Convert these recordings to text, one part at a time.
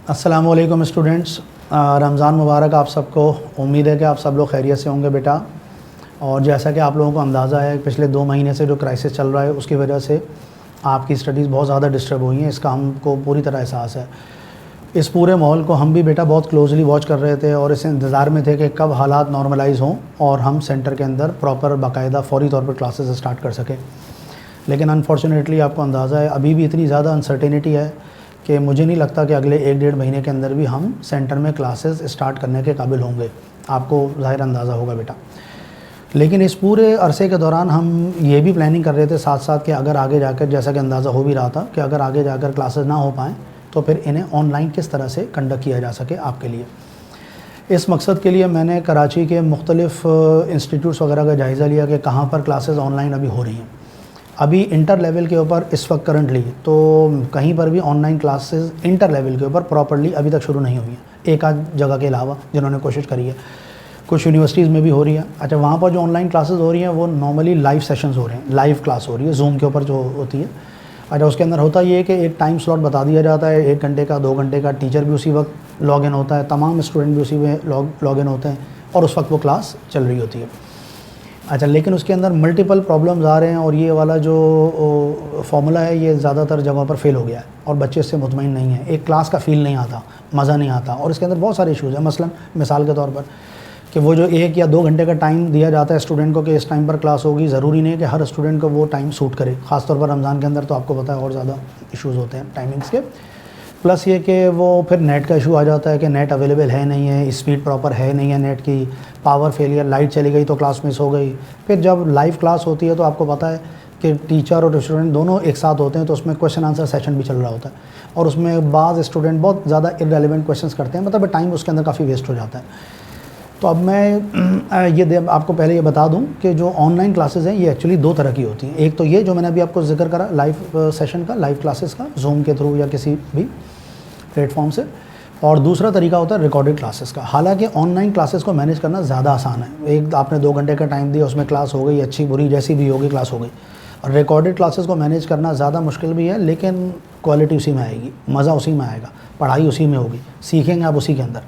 अस्सलाम वालेकुम स्टूडेंट्स, रमज़ान मुबारक आप सबको। उम्मीद है कि आप सब लोग खैरियत से होंगे बेटा। और जैसा कि आप लोगों को अंदाज़ा है, पिछले 2 महीने से जो क्राइसिस चल रहा है उसकी वजह से आपकी स्टडीज़ बहुत ज़्यादा डिस्टर्ब हुई हैं, इसका हमको पूरी तरह एहसास है। इस पूरे माहौल को हम भी बेटा बहुत क्लोजली वॉच कर रहे थे और इस इंतज़ार में थे कि कब हालात नॉर्मलाइज़ हों और हम सेंटर के अंदर प्रॉपर बाकायदा फ़ौरी तौर पर क्लासेस स्टार्ट कर सकें। लेकिन अनफॉर्चुनेटली आपको अंदाज़ा है, अभी भी इतनी ज़्यादा अनसर्टेनिटी है कि मुझे नहीं लगता कि अगले 1-1.5 महीने के अंदर भी हम सेंटर में क्लासेस स्टार्ट करने के काबिल होंगे। आपको ज़ाहिर अंदाज़ा होगा बेटा। लेकिन इस पूरे अरसे के दौरान हम ये भी प्लानिंग कर रहे थे साथ साथ कि अगर आगे जाकर, जैसा कि अंदाज़ा हो भी रहा था कि अगर आगे जाकर क्लासेस ना हो पाएँ तो फिर इन्हें ऑनलाइन किस तरह से कंडक्ट किया जा सके आपके लिए। इस मकसद के लिए मैंने कराची के मुख्तलिफ़ इंस्टीट्यूट्स वगैरह का जायज़ा लिया कि कहाँ पर क्लासेस ऑनलाइन अभी हो रही हैं। अभी इंटर लेवल के ऊपर इस वक्त करंटली तो कहीं पर भी ऑनलाइन क्लासेस इंटर लेवल के ऊपर प्रॉपर्ली अभी तक शुरू नहीं हुई हैं, एक आध जगह के अलावा जिन्होंने कोशिश करी है। कुछ यूनिवर्सिटीज़ में भी हो रही है। अच्छा, वहाँ पर जो ऑनलाइन क्लासेस हो रही हैं वो नॉर्मली लाइव सेशंस हो रहे हैं, लाइव क्लास हो रही है जूम के ऊपर जो होती है। अच्छा, उसके अंदर होता ये है कि एक टाइम स्लॉट बता दिया जाता है, 1 घंटे का, 2 घंटे का। टीचर भी उसी वक्त लॉग इन होता है, तमाम स्टूडेंट भी उसी में लॉग इन होते हैं और उस वक्त वो क्लास चल रही होती है। अच्छा, लेकिन उसके अंदर मल्टीपल प्रॉब्लम्स आ रहे हैं और ये वाला जो फार्मूला है ये ज़्यादातर जगहों पर फेल हो गया है और बच्चे इससे मुतमईन नहीं है। एक क्लास का फ़ील नहीं आता, मज़ा नहीं आता। और इसके अंदर बहुत सारे इशूज़ हैं। मसलन मिसाल के तौर पर कि वो जो 1 या 2 घंटे का टाइम दिया जाता है स्टूडेंट को कि इस टाइम पर क्लास होगी, ज़रूरी नहीं है कि हर स्टूडेंट को वो टाइम सूट करे। ख़ासतौर पर रमज़ान के अंदर तो आपको पता है और ज़्यादा इशूज़ होते हैं टाइमिंग्स के। प्लस ये कि वो फिर नेट का इशू आ जाता है कि नेट अवेलेबल है नहीं है, स्पीड प्रॉपर है नहीं है नेट की, पावर फेलियर, लाइट चली गई तो क्लास मिस हो गई। फिर जब लाइव क्लास होती है तो आपको पता है कि टीचर और स्टूडेंट दोनों एक साथ होते हैं, तो उसमें क्वेश्चन आंसर सेशन भी चल रहा होता है और उसमें बाज़ स्टूडेंट बहुत ज़्यादा इररेलेवेंट क्वेश्चंस करते हैं, मतलब टाइम उसके अंदर काफ़ी वेस्ट हो जाता है। तो अब मैं आपको पहले ये बता दूं कि जो ऑनलाइन क्लासेस हैं ये एक्चुअली 2 तरह की होती हैं। एक तो ये जो मैंने अभी आपको जिक्र करा लाइव सेशन का, लाइव क्लासेस का, जूम के थ्रू या किसी भी प्लेटफॉर्म से, और दूसरा तरीका होता है रिकॉर्डेड क्लासेस का। हालांकि ऑनलाइन क्लासेस को मैनेज करना ज़्यादा आसान है। एक आपने 2 घंटे का टाइम दिया, उसमें क्लास हो गई, अच्छी बुरी जैसी भी होगी क्लास हो गई। और रिकॉर्डेड क्लासेस को मैनेज करना ज़्यादा मुश्किल भी है, लेकिन क्वालिटी उसी में आएगी, मज़ा उसी में आएगा, पढ़ाई उसी में होगी, सीखेंगे आप उसी के अंदर।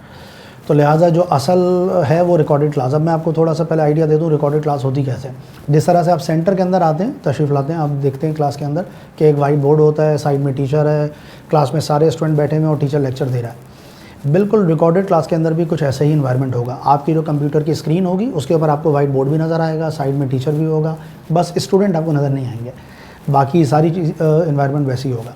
तो लिहाजा जो असल है वो रिकॉर्डेड क्लास। अब मैं आपको थोड़ा सा पहले आइडिया दे दूँ रिकॉर्डेड क्लास होती कैसे। जिस तरह से आप सेंटर के अंदर आते हैं, तशरीफ़ लाते हैं, आप देखते हैं क्लास के अंदर कि एक वाइट बोर्ड होता है, साइड में टीचर है, क्लास में सारे स्टूडेंट बैठे हुए हैं और टीचर लेक्चर दे रहा है। बिल्कुल रिकॉर्डेड क्लास के अंदर भी कुछ ऐसा ही इन्वायरमेंट होगा। आपकी जो कंप्यूटर की स्क्रीन होगी उसके ऊपर आपको वाइट बोर्ड भी नज़र आएगा, साइड में टीचर भी होगा, बस स्टूडेंट आपको नज़र नहीं आएंगे, बाकी सारी चीज़ इन्वायरमेंट वैसे ही होगा।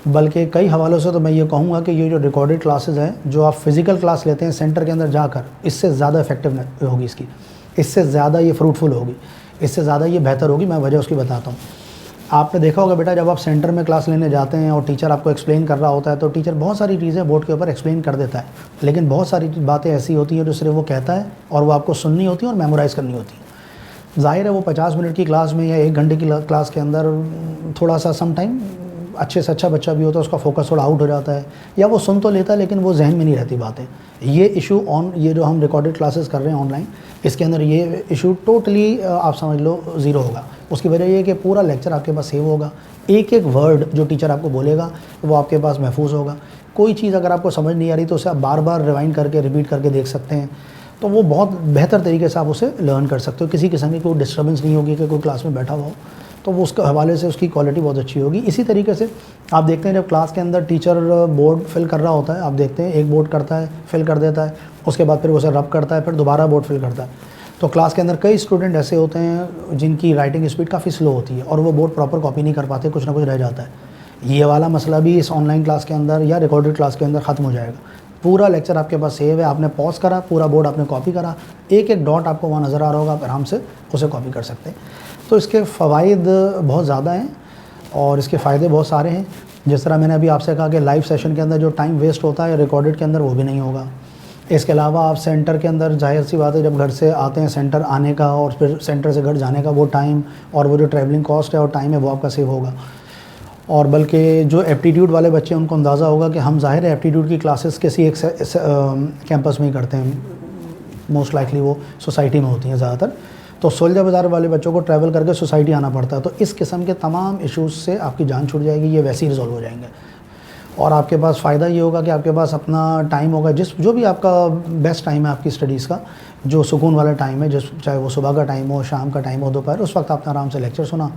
बल्कि कई हवालों से तो मैं ये कहूँगा कि ये जो रिकॉर्डेड क्लासेस हैं जो आप फिज़िकल क्लास लेते हैं सेंटर के अंदर जाकर, इससे ज़्यादा इफेक्टिव होगी इसकी, इससे ज़्यादा ये फ्रूटफुल होगी, इससे ज़्यादा ये बेहतर होगी। मैं वजह उसकी बताता हूँ। आपने देखा होगा बेटा, जब आप सेंटर में क्लास लेने जाते हैं और टीचर आपको एक्सप्लेन कर रहा होता है तो टीचर बहुत सारी चीज़ें बोर्ड के ऊपर एक्सप्लेन कर देता है, लेकिन बहुत सारी बातें ऐसी होती हैं जो सिर्फ वो कहता है और वो आपको सुननी होती है और मेमोराइज़ करनी होती है। ज़ाहिर है वो 50 मिनट की क्लास में या 1 घंटे की क्लास के अंदर थोड़ा सा सम टाइम अच्छे से अच्छा बच्चा भी होता है, उसका फोकस थोड़ा आउट हो जाता है, या वो सुन तो लेता है लेकिन वो जहन में नहीं रहती बातें। ये इशू ये जो हम रिकॉर्डेड क्लासेस कर रहे हैं ऑनलाइन, इसके अंदर ये इशू टोटली आप समझ लो ज़ीरो होगा। उसकी वजह ये है कि पूरा लेक्चर आपके पास सेव होगा, एक एक वर्ड जो टीचर आपको बोलेगा वो आपके पास महफूज होगा। कोई चीज़ अगर आपको समझ नहीं आ रही तो उसे आप बार बार रिवाइंड करके रिपीट करके देख सकते हैं, तो वो बहुत बेहतर तरीके से आप उसे लर्न कर सकते हो। किसी किस्म की कोई डिस्टर्बेंस नहीं होगी कि कोई क्लास में बैठा हुआ हो, तो वो उसके हवाले से उसकी क्वालिटी बहुत अच्छी होगी। इसी तरीके से आप देखते हैं जब क्लास के अंदर टीचर बोर्ड फिल कर रहा होता है, आप देखते हैं एक बोर्ड करता है, फिल कर देता है, उसके बाद फिर उसे रब करता है, फिर दोबारा बोर्ड फिल करता है। तो क्लास के अंदर कई स्टूडेंट ऐसे होते हैं जिनकी राइटिंग स्पीड काफ़ी स्लो होती है और वो बोर्ड प्रॉपर कॉपी नहीं कर पाते, कुछ ना कुछ रह जाता है। ये वाला मसला भी इस ऑनलाइन क्लास के अंदर या रिकॉर्डेड क्लास के अंदर ख़त्म हो जाएगा। पूरा लेक्चर आपके पास सेव है, आपने पॉज करा, पूरा बोर्ड आपने कॉपी करा, एक एक डॉट आपको वहाँ नज़र आ रहा होगा, आप आराम से उसे कॉपी कर सकते हैं। तो इसके फ़वाइद बहुत ज़्यादा हैं और इसके फ़ायदे बहुत सारे हैं। जिस तरह मैंने अभी आपसे कहा कि लाइव सेशन के अंदर जो टाइम वेस्ट होता है रिकॉर्डेड के अंदर वो भी नहीं होगा। इसके अलावा आप सेंटर के अंदर, जाहिर सी बात है, जब घर से आते हैं सेंटर आने का और फिर सेंटर से घर जाने का वो टाइम और वो जो ट्रैवलिंग कॉस्ट है और टाइम है वो आपका सेव होगा। और बल्कि जो एप्टीट्यूड वाले बच्चे उनको अंदाज़ा होगा कि हम ज़ाहिर है एप्टीट्यूड की क्लासेस किसी एक कैंपस में ही करते हैं, मोस्ट लाइकली वो सोसाइटी में होती हैं ज़्यादातर, तो सोल्जर बाज़ार वाले बच्चों को ट्रैवल करके सोसाइटी आना पड़ता है। तो इस किस्म के तमाम इश्यूज़ से आपकी जान छूट जाएगी, ये वैसे ही रिजॉल्व हो जाएंगे। और आपके पास फ़ायदा ये होगा कि आपके पास अपना टाइम होगा, जो भी आपका बेस्ट टाइम है आपकी स्टडीज़ का, जो सुकून वाला टाइम है, चाहे वो सुबह का टाइम हो, शाम का टाइम हो, दोपहर, उस वक्त आपने आराम से लेक्चर सुना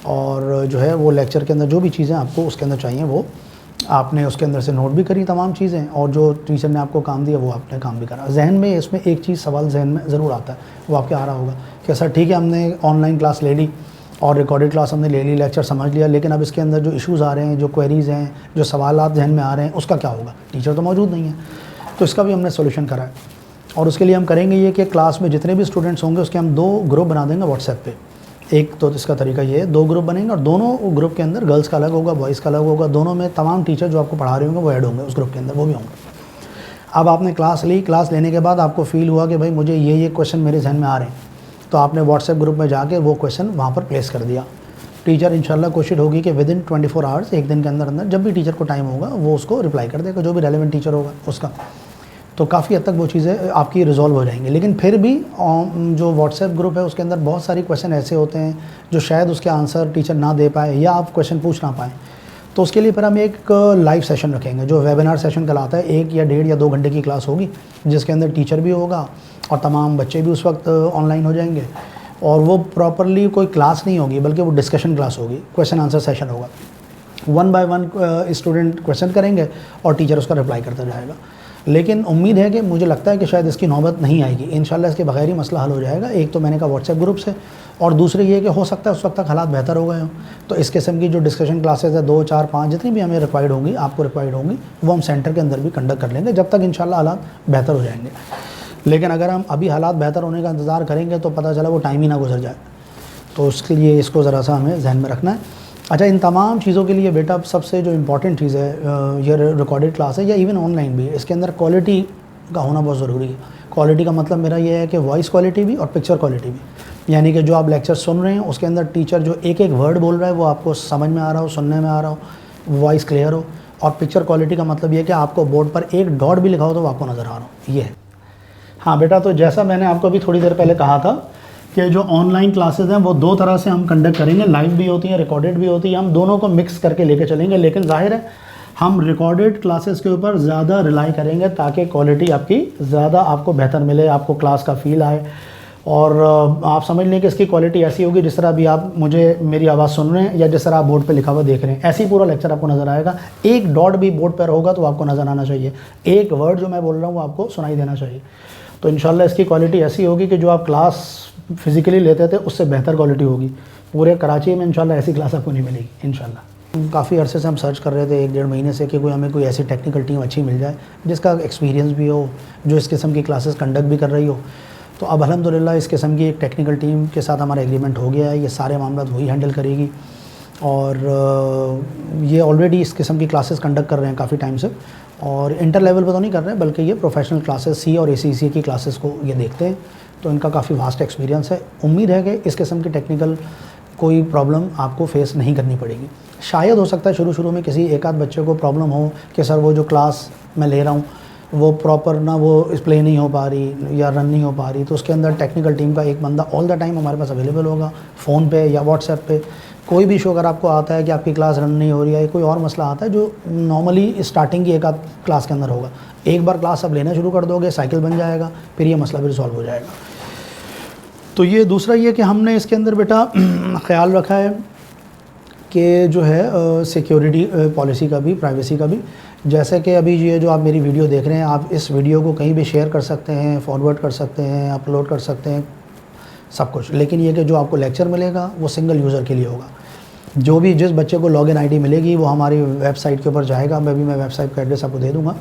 और जो है वो लेक्चर के अंदर जो भी चीज़ें आपको उसके अंदर चाहिए वो आपने उसके अंदर से नोट भी करी तमाम चीज़ें, और जो टीचर ने आपको काम दिया वो आपने काम भी करा। जहन में इसमें एक चीज़ सवाल जहन में ज़रूर आता है, वो आपके आ रहा होगा कि सर ठीक है हमने ऑनलाइन क्लास ले ली और रिकॉर्डेड क्लास हमने ले ली, लेक्चर समझ लिया, लेकिन अब इसके अंदर जो इश्यूज़ आ रहे हैं, जो क्वेरीज़ हैं, जो सवालात जहन में आ रहे हैं, उसका क्या होगा? टीचर तो मौजूद नहीं है। तो इसका भी हमने सोल्यूशन करा है और उसके लिए हम करेंगे ये कि क्लास में जितने भी स्टूडेंट्स होंगे उसके हम 2 ग्रुप बना देंगे व्हाट्सएप पे। एक तो इसका तरीका ये है, 2 ग्रुप बनेंगे और दोनों ग्रुप के अंदर गर्ल्स का अलग होगा, बॉयज़ का अलग होगा, दोनों में तमाम टीचर जो आपको पढ़ा रहे होंगे वो ऐड होंगे उस ग्रुप के अंदर, वो भी होंगे। अब आपने क्लास ली, क्लास लेने के बाद आपको फ़ील हुआ कि भाई मुझे ये क्वेश्चन मेरे जहन में आ रहे हैं, तो आपने व्हाट्सएप ग्रुप में जाके वो क्वेश्चन वहाँ पर प्लेस कर दिया। टीचर इंशाल्लाह कोशिश होगी कि विदिन 24 आवर्स, एक दिन के अंदर अंदर जब भी टीचर को टाइम होगा वो उसको रिप्लाई कर देगा, जो भी रेलेवेंट टीचर होगा उसका। तो काफ़ी हद तक वो चीज़ें आपकी रिजॉल्व हो जाएंगी। लेकिन फिर भी जो व्हाट्सएप ग्रुप है उसके अंदर बहुत सारी क्वेश्चन ऐसे होते हैं जो शायद उसके आंसर टीचर ना दे पाए या आप क्वेश्चन पूछ ना पाएँ, तो उसके लिए फिर हम एक लाइव सेशन रखेंगे जो वेबिनार सेशन कहलाता है। 1 या 1.5 या 2 घंटे की क्लास होगी जिसके अंदर टीचर भी होगा और तमाम बच्चे भी उस वक्त ऑनलाइन हो जाएंगे, और वो प्रॉपरली कोई क्लास नहीं होगी बल्कि वो डिस्कशन क्लास होगी, क्वेश्चन आंसर सेशन होगा। 1 बाय 1 स्टूडेंट क्वेश्चन करेंगे और टीचर उसका रिप्लाई करता जाएगा। लेकिन उम्मीद है कि मुझे लगता है कि शायद इसकी नौबत नहीं आएगी, इंशाल्लाह इसके बगैर ही मसला हल हो जाएगा। एक तो मैंने कहा व्हाट्सएप ग्रुप से, और दूसरी ये कि हो सकता है उस वक्त तक हालात बेहतर हो गए हों, तो इस किस्म की जो डिस्कशन क्लासेस है 2, 4, 5 जितनी भी हमें रिक्वायर्ड होंगी, आपको रिक्वायर्ड होंगी, वो हम सेंटर के अंदर भी कंडक्ट कर लेंगे जब तक इंशाल्लाह हालात बेहतर हो जाएंगे। लेकिन अगर हम अभी हालात बेहतर होने का इंतज़ार करेंगे तो पता चला वो टाइम ही ना गुजर जाए, तो उसके लिए इसको ज़रा सा हमें जहन में रखना है। अच्छा, इन तमाम चीज़ों के लिए बेटा सबसे जो इम्पॉर्टेंट चीज़ है, ये रिकॉर्डेड क्लास है या इवन ऑनलाइन भी, इसके अंदर क्वालिटी का होना बहुत ज़रूरी है। क्वालिटी का मतलब मेरा ये है कि वॉइस क्वालिटी भी और पिक्चर क्वालिटी भी, यानी कि जो आप लेक्चर सुन रहे हैं उसके अंदर टीचर जो एक वर्ड बोल रहा है वो आपको समझ में आ रहा हो, सुनने में आ रहा हो, वॉइस क्लियर हो। और पिक्चर क्वालिटी का मतलब ये कि आपको बोर्ड पर एक डॉट भी लिखा हो तो वो आपको नज़र आ रहा हो, ये है। हाँ बेटा, तो जैसा मैंने आपको अभी थोड़ी देर पहले कहा था कि जो ऑनलाइन क्लासेस हैं वो 2 तरह से हम कंडक्ट करेंगे, लाइव भी होती हैं, रिकॉर्डेड भी होती है, हम दोनों को मिक्स करके लेके चलेंगे। लेकिन जाहिर है हम रिकॉर्डेड क्लासेस के ऊपर ज़्यादा रिलाई करेंगे ताकि क्वालिटी आपकी ज़्यादा आपको बेहतर मिले, आपको क्लास का फ़ील आए, और आप समझ लें कि इसकी क्वालिटी ऐसी होगी जिस तरह अभी आप मुझे मेरी आवाज़ सुन रहे हैं या जिस तरह आप बोर्ड पे लिखा हुआ देख रहे हैं, ऐसे ही पूरा लेक्चर आपको नज़र आएगा। एक डॉट भी बोर्ड पर होगा तो आपको नज़र आना चाहिए, एक वर्ड जो मैं बोल रहा हूँ वो आपको सुनाई देना चाहिए। तो इंशाल्लाह इसकी क्वालिटी ऐसी होगी कि जो आप क्लास फिज़िकली लेते थे उससे बेहतर क्वालिटी होगी। पूरे कराची में इंशाल्लाह ऐसी क्लास आपको नहीं मिलेगी इंशाल्लाह। काफ़ी अरसे से हम सर्च कर रहे थे, 1-1.5 महीने से, कि हमें कोई ऐसी टेक्निकल टीम अच्छी मिल जाए जिसका एक्सपीरियंस भी हो, जो इस किस्म की क्लासेस कंडक्ट भी कर रही हो। तो अब अल्हम्दुलिल्लाह इस किस्म की एक टेक्निकल टीम के साथ हमारा एग्रीमेंट हो गया है, ये सारे मामला वही हैंडल करेगी, और ये ऑलरेडी इस किस्म की क्लासेस कंडक्ट कर रहे हैं काफ़ी टाइम से, और इंटर लेवल पर तो नहीं कर रहे हैं बल्कि ये प्रोफेशनल क्लासेस C और ACCA की क्लासेस को ये देखते हैं, तो इनका काफ़ी वास्ट एक्सपीरियंस है। उम्मीद है कि इस किस्म की टेक्निकल कोई प्रॉब्लम आपको फेस नहीं करनी पड़ेगी। शायद हो सकता है शुरू में किसी एक आध बच्चे को प्रॉब्लम हो कि सर वो जो क्लास मैं ले रहा हूँ वो प्रॉपर ना वो प्ले नहीं हो पा रही या रन नहीं हो पा रही, तो उसके अंदर टेक्निकल टीम का एक बंदा ऑल द टाइम हमारे पास अवेलेबल होगा, फ़ोन पे या व्हाट्सएप पे। कोई भी इशू अगर आपको आता है कि आपकी क्लास रन नहीं हो रही है, कोई और मसला आता है जो नॉर्मली स्टार्टिंग की एक आध क्लास के अंदर होगा, एक बार क्लास आप लेना शुरू कर दोगे, साइकिल बन जाएगा, फिर ये मसला भी रिजॉल्व हो जाएगा। तो ये दूसरा ये कि हमने इसके अंदर बेटा ख्याल रखा है कि जो है सिक्योरिटी पॉलिसी का भी, प्राइवेसी का भी। जैसे कि अभी ये जो आप मेरी वीडियो देख रहे हैं, आप इस वीडियो को कहीं भी शेयर कर सकते हैं, फॉरवर्ड कर सकते हैं, अपलोड कर सकते हैं, सब कुछ। लेकिन ये कि जो आपको लेक्चर मिलेगा वो सिंगल यूज़र के लिए होगा। जो भी जिस बच्चे को लॉगिन आईडी मिलेगी वो हमारी वेबसाइट के ऊपर जाएगा, मैं वेबसाइट का एड्रेस आपको दे दूँगा,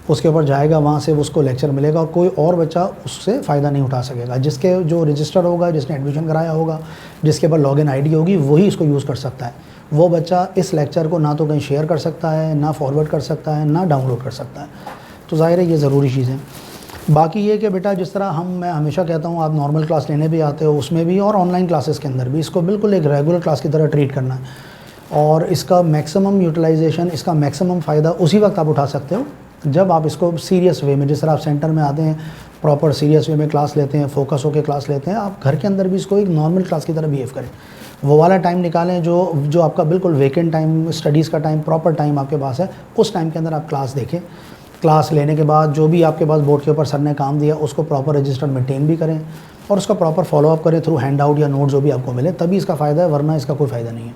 उसके ऊपर जाएगा, वहाँ से उसको लेक्चर मिलेगा और कोई और बच्चा उससे फ़ायदा नहीं उठा सकेगा। जिसके जो रजिस्टर होगा, जिसने एडमिशन कराया होगा, जिसके पास लॉगिन आईडी होगी, वही इसको यूज़ कर सकता है। वो बच्चा इस लेक्चर को ना तो कहीं शेयर कर सकता है, ना फॉरवर्ड कर सकता है, ना डाउनलोड कर सकता है। तो ज़ाहिर है ये ज़रूरी चीज़ है। बाकी ये कि बेटा जिस तरह मैं हमेशा कहता हूँ, आप नॉर्मल क्लास लेने भी आते हो उसमें भी, और ऑनलाइन क्लासेस के अंदर भी, इसको बिल्कुल एक रेगुलर क्लास की तरह ट्रीट करना है, और इसका मैक्सिमम यूटिलाइजेशन, इसका मैक्सिमम फ़ायदा उसी वक्त आप उठा सकते हो जब आप इसको सीरियस वे में, जिस तरह आप सेंटर में आते हैं प्रॉपर सीरियस वे में क्लास लेते हैं, फोकस होकर क्लास लेते हैं, आप घर के अंदर भी इसको एक नॉर्मल क्लास की तरह बिहेव करें। वो वाला टाइम निकालें जो आपका बिल्कुल वेकेंट टाइम, स्टडीज़ का टाइम, प्रॉपर टाइम आपके पास है, उस टाइम के अंदर आप क्लास देखें। क्लास लेने के बाद जो भी आपके पास बोर्ड के ऊपर सर ने काम दिया उसको प्रॉपर रजिस्टर मेंटेन भी करें और उसका प्रॉपर फॉलोअप करें थ्रू हैंड आउट या नोट जो भी आपको मिले, तभी इसका फ़ायदा है, वरना इसका कोई फ़ायदा नहीं है।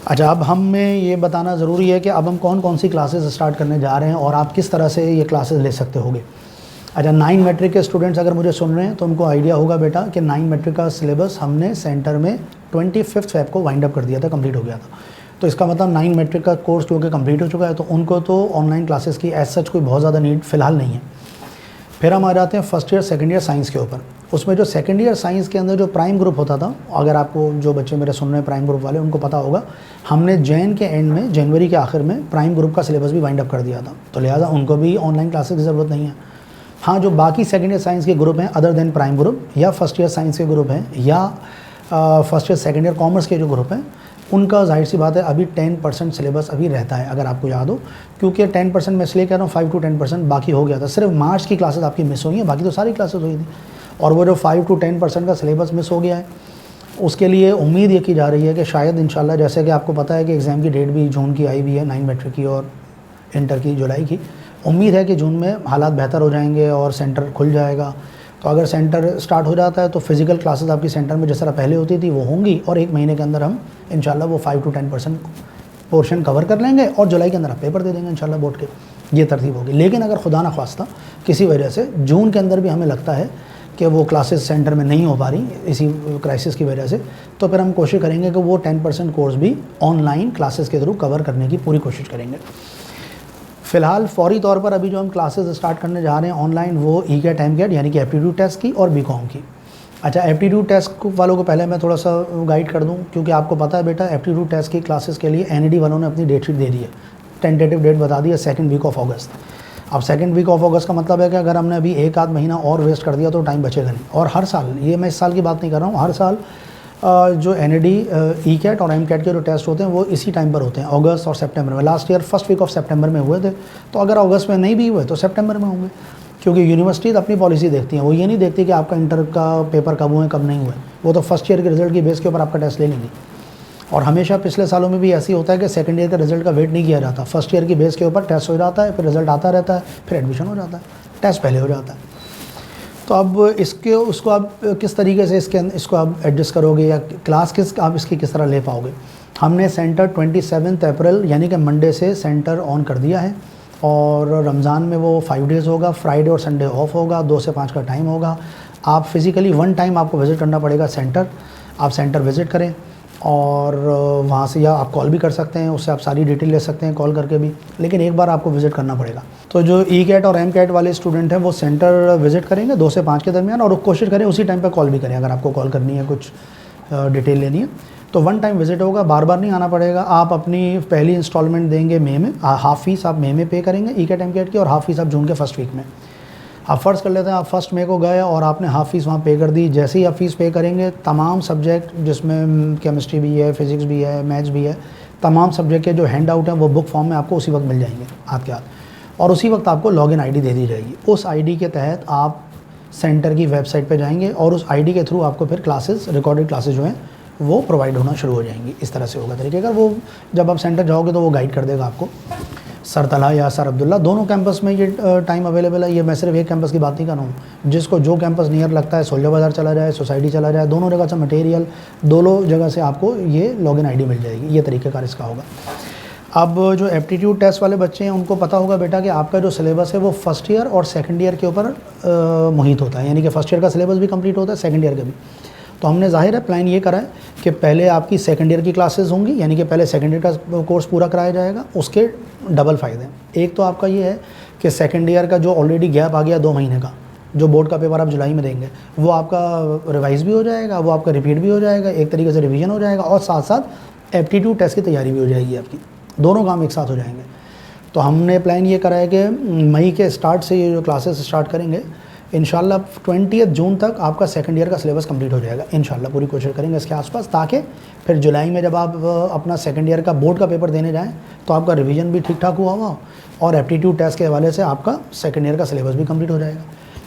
अच्छा, अब हमें ये बताना ज़रूरी है कि अब हम कौन कौन सी क्लासेस स्टार्ट करने जा रहे हैं और आप किस तरह से ये क्लासेस ले सकते होगे। अच्छा, 9 मैट्रिक के स्टूडेंट्स अगर मुझे सुन रहे हैं तो उनको आइडिया होगा बेटा कि 9 मैट्रिक का सिलेबस हमने सेंटर में 25 फ़ेब को वाइंड अप कर दिया था, कंप्लीट हो गया था। तो इसका मतलब 9 मैट्रिक का कोर्स क्योंकि कंप्लीट हो चुका है, तो उनको तो ऑनलाइन क्लासेस की एज सच कोई बहुत ज़्यादा नीड फ़िलहाल नहीं है। फिर हम आ जाते हैं first year second year science के ऊपर। उसमें जो सेकंड ईयर साइंस के अंदर जो प्राइम ग्रुप होता था, अगर आपको जो बच्चे मेरे सुन रहे हैं प्राइम ग्रुप वाले, उनको पता होगा हमने जैन के एंड में, जनवरी के आखिर में प्राइम ग्रुप का सिलेबस भी वाइंड अप कर दिया था, तो लिहाजा उनको भी ऑनलाइन क्लासेस की ज़रूरत नहीं है। हाँ, जो बाकी सेकंड ईयर साइंस के ग्रुप हैं अदर देन प्राइम ग्रुप, या फर्स्ट ईयर साइंस के ग्रुप हैं, या first year second year commerce के जो ग्रुप हैं, उनका जाहिर सी बात है अभी 10% सिलेबस अभी रहता है, अगर आपको याद हो, क्योंकि 10% मैं इसलिए कह रहा हूँ 5 to 10% बाकी हो गया था। सिर्फ मार्च की क्लासेस आपकी मिस हुई हैं, बाकी तो सारी क्लासेस हुई थी, और वो जो 5 to 10% का सिलेबस मिस हो गया है, उसके लिए उम्मीद ये की जा रही है कि शायद इंशाल्लाह, जैसे कि आपको पता है कि एग्ज़ाम की डेट भी जून की आई हुई है, 9 मैट्रिक की और इंटर की जुलाई की, उम्मीद है कि जून में हालात बेहतर हो जाएंगे और सेंटर खुल जाएगा। तो अगर सेंटर स्टार्ट हो जाता है तो फिज़िकल क्लासेस आपकी सेंटर में जिस तरह पहले होती थी वो होंगी, और 1 महीने के अंदर हम इंशाल्लाह वो 5 to 10% पोर्शन कवर कर लेंगे और जुलाई के अंदर आप पेपर दे देंगे इंशाल्लाह बोर्ड के। ये तरतीब होगी। लेकिन अगर खुदा न ख्वास्ता किसी वजह से जून के अंदर भी हमें लगता है कि वो क्लासेस सेंटर में नहीं हो पा रही इसी क्राइसिस की वजह से, तो फिर हम कोशिश करेंगे कि वो 10% कोर्स भी ऑनलाइन क्लासेस के थ्रू कवर करने की पूरी कोशिश करेंगे। फ़िलहाल फौरी तौर पर अभी जो हम क्लासेस स्टार्ट करने जा रहे हैं ऑनलाइन, वो ई-कैट एम-कैट यानी कि एप्टीट्यूड टेस्ट की और बीकॉम की। अच्छा, एप्टीट्यूड टेस्ट वालों को पहले मैं थोड़ा सा गाइड कर दूं, क्योंकि आपको पता है बेटा एप्टीट्यूड टेस्ट की क्लासेस के लिए एनईडी वालों ने अपनी डेट शीट दे दी है, टेंटेटिव डेट बता दी है 2nd वीक ऑफ अगस्त। अब 2nd वीक ऑफ अगस्त का मतलब है कि अगर हमने अभी 1 आध महीना और वेस्ट कर दिया तो टाइम बचेगा नहीं। और हर साल, ये मैं इस साल की बात नहीं कर रहा हूँ, हर साल जो एनईडी, ई-कैट और एम-कैट के जो टेस्ट होते हैं वो इसी टाइम पर होते हैं, अगस्त और सितंबर में। Last year 1st week of सितंबर में हुए थे, तो अगर अगस्त में नहीं भी हुए तो सितंबर में होंगे, क्योंकि यूनिवर्सिटीज़ अपनी पॉलिसी देखती हैं, वो ये नहीं देखती कि आपका इंटर का पेपर कब हुए कब नहीं हुए, वो तो फर्स्ट ईयर के रिजल्ट की बेस के ऊपर आपका टेस्ट ले लेंगी। और हमेशा पिछले सालों में भी ऐसी होता है कि सेकंड ईयर के रिजल्ट का वेट नहीं किया जाता, फर्स्ट ईयर की बेस के ऊपर टेस्ट हो जाता है, फिर रिजल्ट आता रहता है, फिर एडमिशन हो जाता है, टेस्ट पहले हो जाता है। तो अब उसको आप किस तरीके से इसको आप एडजस्ट करोगे, या क्लास आप इसकी किस तरह ले पाओगे। हमने सेंटर 27 अप्रैल यानी कि मंडे से सेंटर ऑन कर दिया है, और रमज़ान में वो 5 डेज़ होगा, फ्राइडे और संडे ऑफ होगा, 2 से 5 का टाइम होगा। आप फिज़िकली 1 टाइम आपको विज़िट करना पड़ेगा सेंटर, आप सेंटर विज़िट करें और वहाँ से, या आप कॉल भी कर सकते हैं, उससे आप सारी डिटेल ले सकते हैं कॉल करके भी, लेकिन एक बार आपको विज़िट करना पड़ेगा। तो जो ई-कैट और एम-कैट वाले स्टूडेंट हैं वो सेंटर विज़िट करेंगे 2 से 5 के दरमियान, और कोशिश करें उसी टाइम पर कॉल भी करें अगर आपको कॉल करनी है, कुछ डिटेल लेनी है तो 1 टाइम विज़िट होगा, बार बार नहीं आना पड़ेगा। आप अपनी पहली इंस्टॉलमेंट देंगे मई में, हाफ़ फ़ीस आप मई में पे करेंगे ई-कैट एम-कैट की, और हाफ़ फ़ीस आप जून के 1st वीक में। आप फ़र्ज़ कर लेते हैं आप 1 मई को गए और आपने हाफ़ फ़ीस वहाँ पे कर दी, जैसे ही आप फ़ीस पे करेंगे तमाम सब्जेक्ट, जिसमें केमिस्ट्री भी है, फिज़िक्स भी है, मैथ्स भी है, तमाम सब्जेक्ट के जो हैंड आउट हैं वो बुक फॉर्म में आपको उसी वक्त मिल जाएंगे हाथ के हाथ, और उसी वक्त आपको लॉगिन आईडी दे दी जाएगी। उस आईडी के तहत आप सेंटर की वेबसाइट पे जाएंगे और उस आईडी के थ्रू आपको फिर क्लासेस, रिकॉर्डेड क्लासेस जो हैं वो प्रोवाइड होना शुरू हो जाएंगी। इस तरह से होगा तरीके का। वो जब आप सेंटर जाओगे तो वो गाइड कर देगा आपको, सर तलहा या सर अब्दुल्ला, दोनों कैंपस में ये टाइम अवेलेबल है। ये मैं सिर्फ एक कैंपस की बात नहीं कर रहा हूँ, जिसको जो कैंपस नियर लगता है, सोल्जर बाज़ार चला जाए, सोसाइटी चला जाए, दोनों जगह से मटेरियल, दोनों जगह से आपको ये लॉगिन आईडी मिल जाएगी। ये तरीक़ेकार इसका होगा। अब जो एप्टीट्यूड टेस्ट वाले बच्चे हैं उनको पता होगा बेटा कि आपका जो सिलेबस है वो फर्स्ट ईयर और सेकंड ईयर के ऊपर मुहित होता है, यानी कि फ़र्स्ट ईयर का सिलेबस भी कंप्लीट होता है, सेकंड ईयर का भी। तो हमने ज़ाहिर है प्लान ये करा है कि पहले आपकी सेकंड ईयर की क्लासेस होंगी, यानी कि पहले सेकंड ईयर का कोर्स पूरा कराया जाएगा। उसके डबल फ़ायदे हैं। एक तो आपका ये है कि सेकंड ईयर का जो ऑलरेडी गैप आ गया 2 महीने का, जो बोर्ड का पेपर आप जुलाई में देंगे, वो आपका रिवाइज़ भी हो जाएगा, वो आपका रिपीट भी हो जाएगा, एक तरीके से रिवीजन हो जाएगा, और साथ साथ एप्टीट्यूड टेस्ट की तैयारी भी हो जाएगी आपकी। दोनों काम एक साथ हो जाएंगे। तो हमने प्लान ये करा है कि मई के स्टार्ट से ये जो क्लासेस स्टार्ट करेंगे, इंशाल्लाह 20 जून तक आपका सेकंड ईयर का सिलेबस कंप्लीट हो जाएगा इंशाल्लाह। पूरी कोशिश करेंगे इसके आसपास, ताकि फिर जुलाई में जब आप अपना सेकंड ईयर का बोर्ड का पेपर देने जाएं तो आपका रिवीजन भी ठीक ठाक हुआ हुआ और एप्टीट्यूड टेस्ट के हवाले से आपका सेकंड ईयर का सिलेबस भी कंप्लीट हो जाएगा।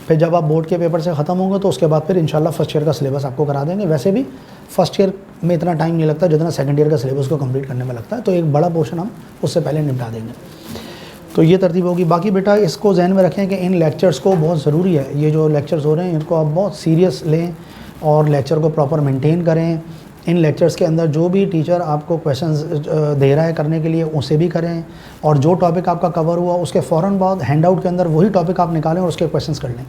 फिर जब आप बोर्ड के पेपर से ख़त्म होंगे तो उसके बाद फिर इंशाल्लाह फर्स्ट ईयर का सिलेबस आपको करा देंगे। वैसे भी फर्स्ट ईयर में इतना टाइम नहीं लगता जितना सेकंड ईयर का सिलेबस को कंप्लीट करने में लगता है, तो एक बड़ा पोर्शन हम उससे पहले निपटा देंगे। तो ये तरतीब होगी। बाकी बेटा इसको जहन में रखें कि इन लेक्चर्स को बहुत ज़रूरी है, ये जो लेक्चर्स हो रहे हैं इनको आप बहुत सीरियस लें और लेक्चर को प्रॉपर मेंटेन करें। इन लेक्चर्स के अंदर जो भी टीचर आपको क्वेश्चंस दे रहा है करने के लिए उसे भी करें, और जो टॉपिक आपका कवर हुआ उसके फ़ौरन बाद हैंड आउट के अंदर वही टॉपिक आप निकालें और उसके क्वेश्चंस कर लें।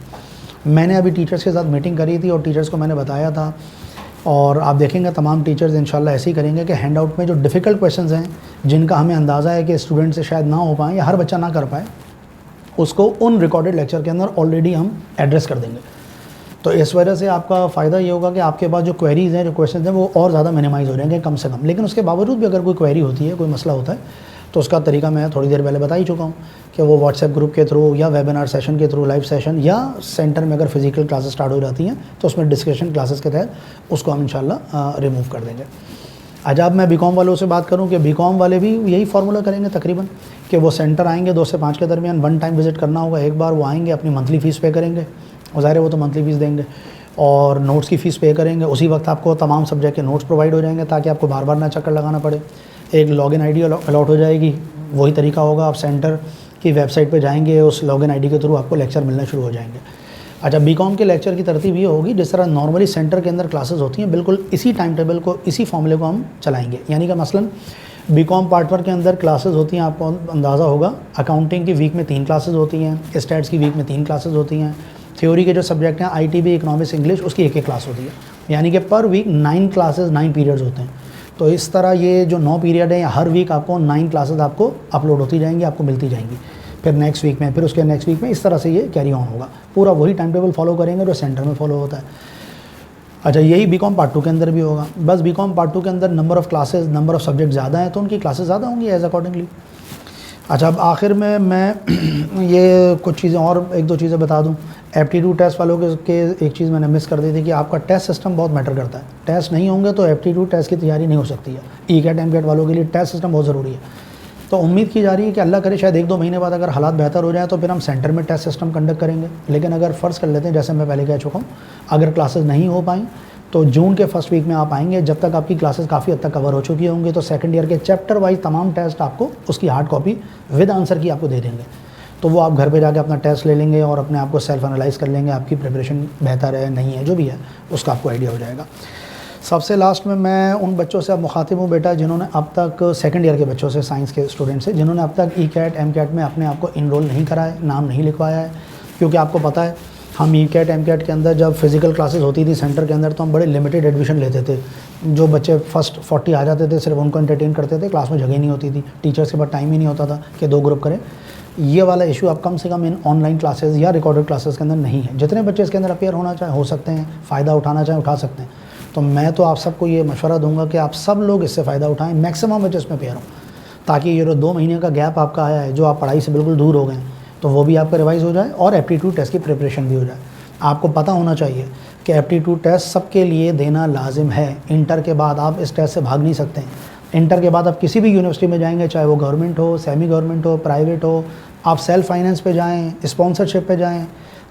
मैंने अभी टीचर्स के साथ मीटिंग करी थी और टीचर्स को मैंने बताया था, और आप देखेंगे तमाम टीचर्स इंशाल्लाह ऐसे ही करेंगे कि हैंड आउट में जो डिफ़िकल्ट क्वेश्चंस हैं जिनका हमें अंदाज़ा है कि स्टूडेंट से शायद ना हो पाए या हर बच्चा ना कर पाए, उसको उन रिकॉर्डेड लेक्चर के अंदर ऑलरेडी हम एड्रेस कर देंगे। तो इस वजह से आपका फ़ायदा ये होगा कि आपके पास जो क्वेरीज़ हैं, जो क्वेश्चन हैं, वो और ज़्यादा मिनिमाइज़ हो जाएंगे कम से कम। लेकिन उसके बावजूद भी अगर कोई क्वेरी होती है, कोई मसला होता है, तो उसका तरीका मैं थोड़ी देर पहले बता ही चुका हूँ कि वो व्हाट्सएप ग्रुप के थ्रू या वेबिनार सेशन के थ्रू, लाइव सेशन, या सेंटर में अगर फिजिकल क्लासेस स्टार्ट हो जाती हैं तो उसमें डिस्कशन क्लासेस के तहत उसको हम इंशाल्लाह रिमूव कर देंगे। आज अब मैं बीकॉम वालों से बात करूं कि बीकॉम वाले भी यही फार्मूला करेंगे तकरीबन, कि वो सेंटर आएंगे 2 से 5 के दरमियान, 1 टाइम विज़िट करना होगा, एक बार वो आएंगे, अपनी मंथली फ़ीस पे करेंगे, ज़ाहिर है वो तो मंथली फ़ीस देंगे, और नोट्स की फ़ीस पे करेंगे। उसी वक्त आपको तमाम सब्जेक्ट के नोट्स प्रोवाइड हो जाएंगे ताकि आपको बार बार ना चक्कर लगाना पड़े। एक लॉगिन आईडी अलॉट हो जाएगी, वही तरीका होगा, आप सेंटर की वेबसाइट पे जाएंगे, उस लॉगिन आईडी के थ्रू आपको लेक्चर मिलना शुरू हो जाएंगे। अच्छा, बीकॉम के लेक्चर की तरतीब ये होगी जिस तरह नॉर्मली सेंटर के अंदर क्लासेस होती हैं, बिल्कुल इसी टाइम टेबल को, इसी फॉर्मूले को हम चलाएंगे। यानी कि मसलन बीकॉम पार्ट 1 के अंदर क्लासेस होती हैं, आपको अंदाज़ा होगा, अकाउंटिंग की वीक में 3 क्लासेस होती हैं, स्टैट्स की वीक में 3 क्लासेस होती हैं, थ्योरी के जो सब्जेक्ट हैं ITB, इकोनॉमिक्स, इंग्लिश, उसकी एक क्लास होती है। यानी कि पर वीक 9 क्लासेस, 9 पीरियड्स होते हैं। तो इस तरह ये जो 9 पीरियड है, हर वीक आपको 9 क्लासेस आपको अपलोड होती जाएंगी, आपको मिलती जाएंगी। फिर नेक्स्ट वीक में, फिर उसके नेक्स्ट वीक में, इस तरह से ये कैरी ऑन होगा। पूरा वही टाइम टेबल फॉलो करेंगे जो सेंटर में फॉलो होता है। अच्छा, यही बीकॉम पार्ट 2 के अंदर भी होगा। बस बीकॉम पार्ट 2 के अंदर number of classes, number of subject ज़्यादा हैं तो उनकी क्लासेस ज़्यादा होंगी एज़ अकॉर्डिंगली। अच्छा, अब आखिर में मैं ये कुछ चीज़ें और 1-2 चीज़ें बता दूं। एप्टीट्यूड टेस्ट वालों के एक चीज़ मैंने मिस कर दी थी कि आपका टेस्ट सिस्टम बहुत मैटर करता है। टेस्ट नहीं होंगे तो एप्टीट्यूड टेस्ट की तैयारी नहीं हो सकती है। ECAT MCAT वालों के लिए टेस्ट सिस्टम बहुत ज़रूरी है। तो उम्मीद की जा रही है कि अल्लाह करे शायद 1-2 महीने बाद अगर हालात बेहतर हो जाए तो फिर हम सेंटर में टेस्ट सिस्टम कंडक्ट करेंगे। लेकिन अगर फ़र्ज़ कर लेते हैं, जैसे मैं पहले कह चुका हूँ, अगर क्लासेस नहीं हो पाई तो जून के फर्स्ट वीक में आप आएंगे। जब तक आपकी क्लासेस काफ़ी हद तक कवर हो चुकी होंगी तो सेकंड ईयर के चैप्टर वाइज तमाम टेस्ट आपको उसकी हार्ड कॉपी विद आंसर की आपको दे देंगे। तो वो आप घर पे जाके अपना टेस्ट ले लेंगे और अपने आप को सेल्फ एनालाइज कर लेंगे, आपकी प्रिपरेशन बेहतर है नहीं है, जो भी है उसका आपको आइडिया हो जाएगा। सबसे लास्ट में मैं उन बच्चों से अब मुखातिब हूँ बेटा जिन्होंने अब तक, सेकंड ईयर के बच्चों से, साइंस के स्टूडेंट से, जिन्होंने अब तक ECAT MCAT में अपने आप को इनरोल नहीं करा है, नाम नहीं लिखवाया है। क्योंकि आपको पता है हम ECAT MCAT के अंदर जब फिज़िकल क्लासेस होती थी सेंटर के अंदर तो हम बड़े लिमिटेड एडमिशन लेते थे। जो बच्चे फर्स्ट 40 आ जाते थे सिर्फ उनको एंटरटेन करते थे, क्लास में जगह नहीं होती थी, टीचर्स के पास टाइम ही नहीं होता था कि 2 ग्रुप करें। ये वाला इशू अब कम से कम इन ऑनलाइन क्लासेस या रिकॉर्डेड क्लासेस के अंदर नहीं है। जितने बच्चे इसके अंदर अपेयर होना चाहें हो सकते हैं, फ़ायदा उठाना चाहें उठा सकते हैं। तो मैं तो आप सबको ये मशवरा दूंगा कि आप सब लोग इससे फ़ायदा उठाएं, मैक्सिमम बच्चे इसमें अपेयर हों, ताकि ये जो 2 महीने का गैप आपका आया है, जो आप पढ़ाई से बिल्कुल दूर हो गए, तो वो भी आपका रिवाइज़ हो जाए और एप्टीट्यूड टेस्ट की प्रिपरेशन भी हो जाए। आपको पता होना चाहिए कि एप्टीट्यूड टेस्ट सबके लिए देना लाजिम है। इंटर के बाद आप इस टेस्ट से भाग नहीं सकते हैं। इंटर के बाद आप किसी भी यूनिवर्सिटी में जाएंगे, चाहे वो गवर्नमेंट हो, सेमी गवर्नमेंट हो, प्राइवेट हो, आप सेल्फ फाइनेंस पे जाएं, स्पॉन्सरशिप पे जाएं,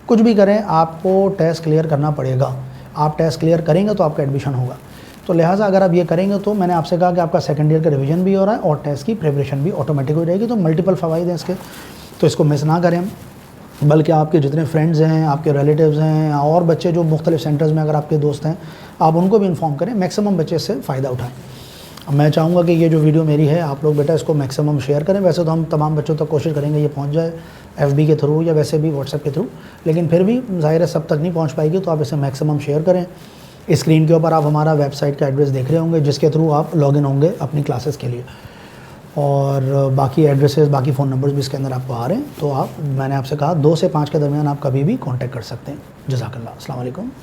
कुछ भी करें, आपको टेस्ट क्लियर करना पड़ेगा। आप टेस्ट क्लियर करेंगे तो आपका एडमिशन होगा। तो लिहाजा अगर आप ये करेंगे तो मैंने आपसे कहा कि आपका सेकंड ईयर का रिवीजन भी हो रहा है और टेस्ट की प्रिपरेशन भी ऑटोमेटिक हो जाएगी। तो मल्टीपल फ़वाइद हैं इसके, तो इसको मिस ना करें। बल्कि आपके जितने फ्रेंड्स हैं, आपके रिलेटिव्स हैं और बच्चे जो मुख्तलिफ सेंटर्स में अगर आपके दोस्त हैं, आप उनको भी इन्फॉर्म करें, मैक्सिमम बच्चे इससे फ़ायदा उठाएँ। मैं चाहूँगा कि ये जो वीडियो मेरी है आप लोग बेटा इसको मैक्सिमम शेयर करें। वैसे तो हम तमाम बच्चों तक कोशिश करेंगे ये पहुँच जाए FB के थ्रू या वैसे भी WhatsApp के थ्रू, लेकिन फिर भी ज़ाहिर है सब तक नहीं पहुँच पाएगी, तो आप इसे मैक्सिमम शेयर करें। स्क्रीन के ऊपर आप हमारा वेबसाइट का एड्रेस देख रहे होंगे जिसके थ्रू आप लॉगिन होंगे अपनी क्लासेस के लिए, और बाकी एड्रेसेस, बाकी फ़ोन नंबर्स भी इसके अंदर आपको आ रहे हैं। तो आप, मैंने आपसे कहा 2 से 5 के दरमियान आप कभी भी कॉन्टैक्ट कर सकते हैं। जज़ाकल्लाह, अस्सलाम वालेकुम।